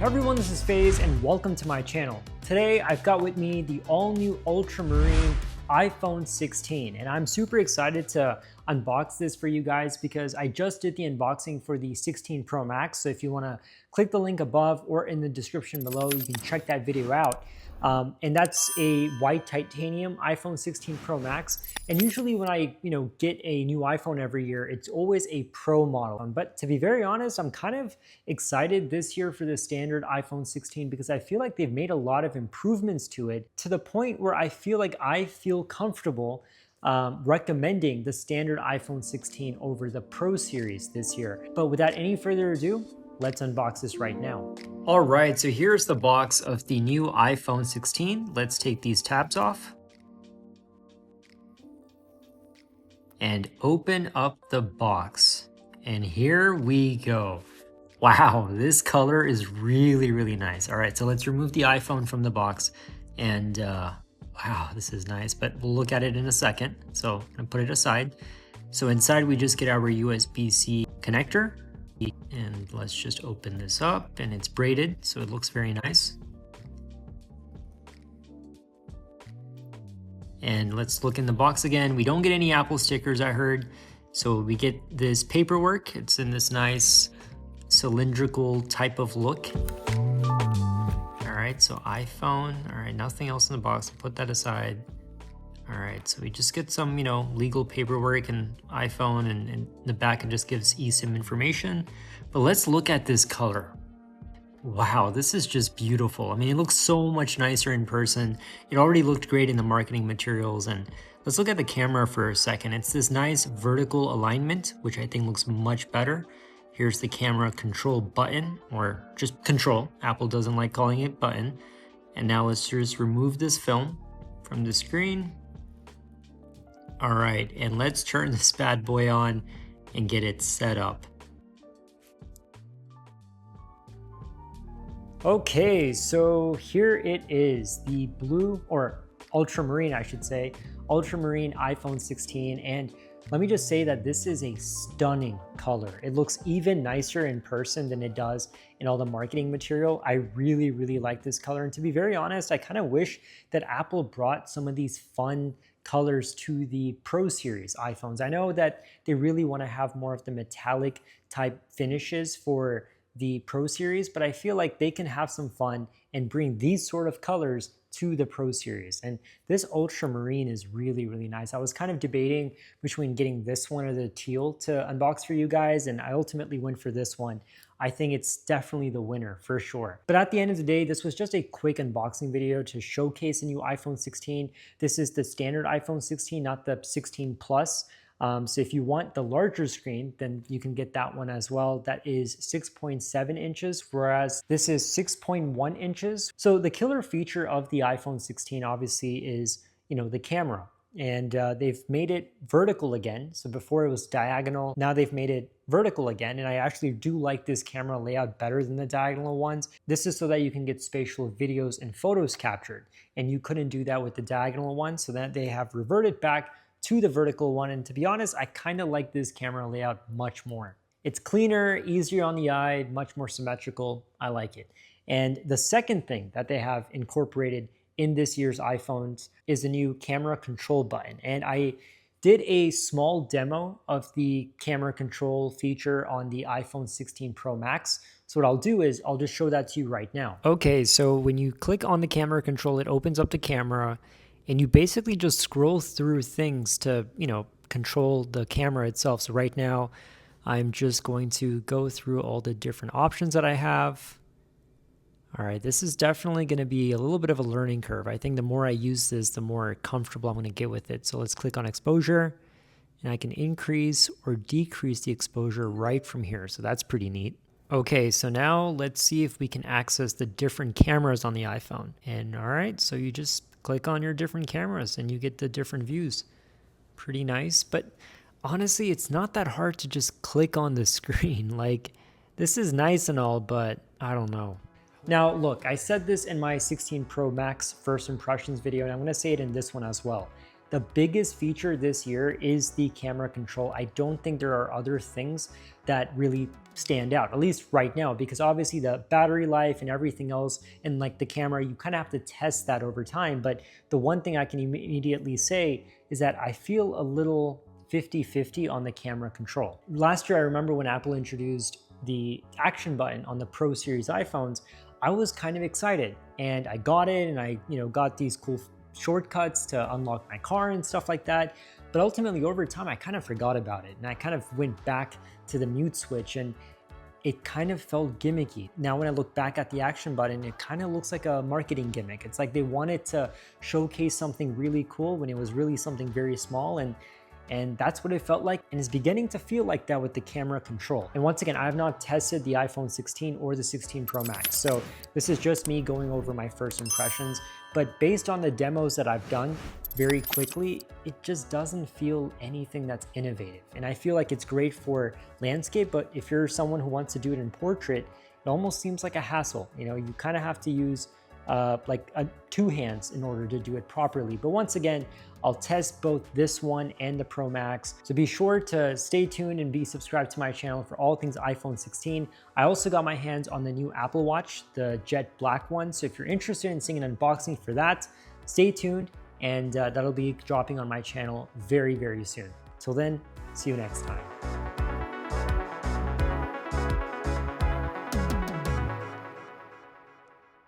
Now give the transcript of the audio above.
Hey everyone, this is FaZe and welcome to my channel. Today I've got with me the all-new Ultramarine iPhone 16 and I'm super excited to unbox this for you guys because I just did the unboxing for the 16 Pro Max. So if you want to click the link above or in the description below, you can check that video out. And that's a white titanium iPhone 16 Pro Max. And usually when I get a new iPhone every year, it's always a Pro model. But to be very honest, I'm kind of excited this year for the standard iPhone 16 because I feel like they've made a lot of improvements to it to the point where I feel comfortable recommending the standard iPhone 16 over the Pro series this year. But without any further ado, let's unbox this right now. All right, so here's the box of the new iPhone 16. Let's take these tabs off and open up the box. And here we go. Wow, this color is really nice. All right, so let's remove the iPhone from the box. And wow, this is nice, but we'll look at it in a second. So I'm gonna put it aside. So inside we just get our USB-C connector. And let's just open this up, and it's braided, so it looks very nice. And let's look in the box again. We don't get any Apple stickers, I heard. So we get this paperwork. It's in this nice cylindrical type of look. All right, so iPhone. All right, nothing else in the box. Put that aside. All right, so we just get some, legal paperwork and iPhone, and in the back it just gives eSIM information. But let's look at this color. Wow, this is just beautiful. I mean, it looks so much nicer in person. It already looked great in the marketing materials. And let's look at the camera for a second. It's this nice vertical alignment, which I think looks much better. Here's the camera control button, or just control. Apple doesn't like calling it button. And now let's just remove this film from the screen. All right, and let's turn this bad boy on and get it set up. Okay, so here it is, the blue, or ultramarine, I should say, ultramarine iPhone 16. And let me just say that this is a stunning color. It looks even nicer in person than it does in all the marketing material. I really like this color. And to be very honest, I kind of wish that Apple brought some of these fun colors to the Pro series iPhones. I know that they really want to have more of the metallic type finishes for the Pro series, but I feel like they can have some fun and bring these sort of colors to the Pro series. And this ultramarine is really nice. I was kind of debating between getting this one or the teal to unbox for you guys, and I ultimately went for this one. I think it's definitely the winner for sure. But at the end of the day, this was just a quick unboxing video to showcase a new iPhone 16. This is the standard iPhone 16, not the 16 Plus. So if you want the larger screen, then you can get that one as well. That is 6.7 inches, whereas this is 6.1 inches. So the killer feature of the iPhone 16 obviously is, the camera. And they've made it vertical again. So before it was diagonal, now they've made it vertical again. And I actually do like this camera layout better than the diagonal ones. This is so that you can get spatial videos and photos captured. And you couldn't do that with the diagonal one, so that they have reverted back to the vertical one. And to be honest, I kind of like this camera layout much more. It's cleaner, easier on the eye, much more symmetrical. I like it. And the second thing that they have incorporated in this year's iPhones is the new camera control button. And I did a small demo of the camera control feature on the iPhone 16 Pro Max. So what I'll do is I'll just show that to you right now. Okay, so when you click on the camera control, it opens up the camera, and you basically just scroll through things to, control the camera itself. So right now, I'm just going to go through all the different options that I have. All right, this is definitely going to be a little bit of a learning curve. I think the more I use this, the more comfortable I'm going to get with it. So let's click on exposure, and I can increase or decrease the exposure right from here. So that's pretty neat. Okay, so now let's see if we can access the different cameras on the iPhone. And all right, so you just click on your different cameras and you get the different views. Pretty nice, but honestly, it's not that hard to just click on the screen. Like, this is nice and all, but I don't know. Now, look, I said this in my 16 Pro Max first impressions video, and I'm going to say it in this one as well. the biggest feature this year is the camera control. I don't think there are other things that really stand out, at least right now, because obviously the battery life and everything else and like the camera, you kind of have to test that over time. But the one thing I can immediately say is that I feel a little 50-50 on the camera control. Last year, I remember when Apple introduced the action button on the Pro Series iPhones, I was kind of excited and I got it, and I got these cool shortcuts to unlock my car and stuff like that. But ultimately over time, I kind of forgot about it and I kind of went back to the mute switch, and it kind of felt gimmicky. Now when I look back at the action button, it kind of looks like a marketing gimmick. It's like they wanted to showcase something really cool when it was really something very small, and that's what it felt like, and it's beginning to feel like that with the camera control. And once again, I have not tested the iPhone 16 or the 16 Pro Max, so this is just me going over my first impressions. But based on the demos that I've done very quickly, it just doesn't feel anything that's innovative. And I feel like it's great for landscape, but if you're someone who wants to do it in portrait, it almost seems like a hassle. You kind of have to use two hands in order to do it properly. But once again, I'll test both this one and the Pro Max. So be sure to stay tuned and be subscribed to my channel for all things iPhone 16. I also got my hands on the new Apple Watch, the jet black one. So if you're interested in seeing an unboxing for that, stay tuned, and that'll be dropping on my channel very, very soon. Till then, see you next time.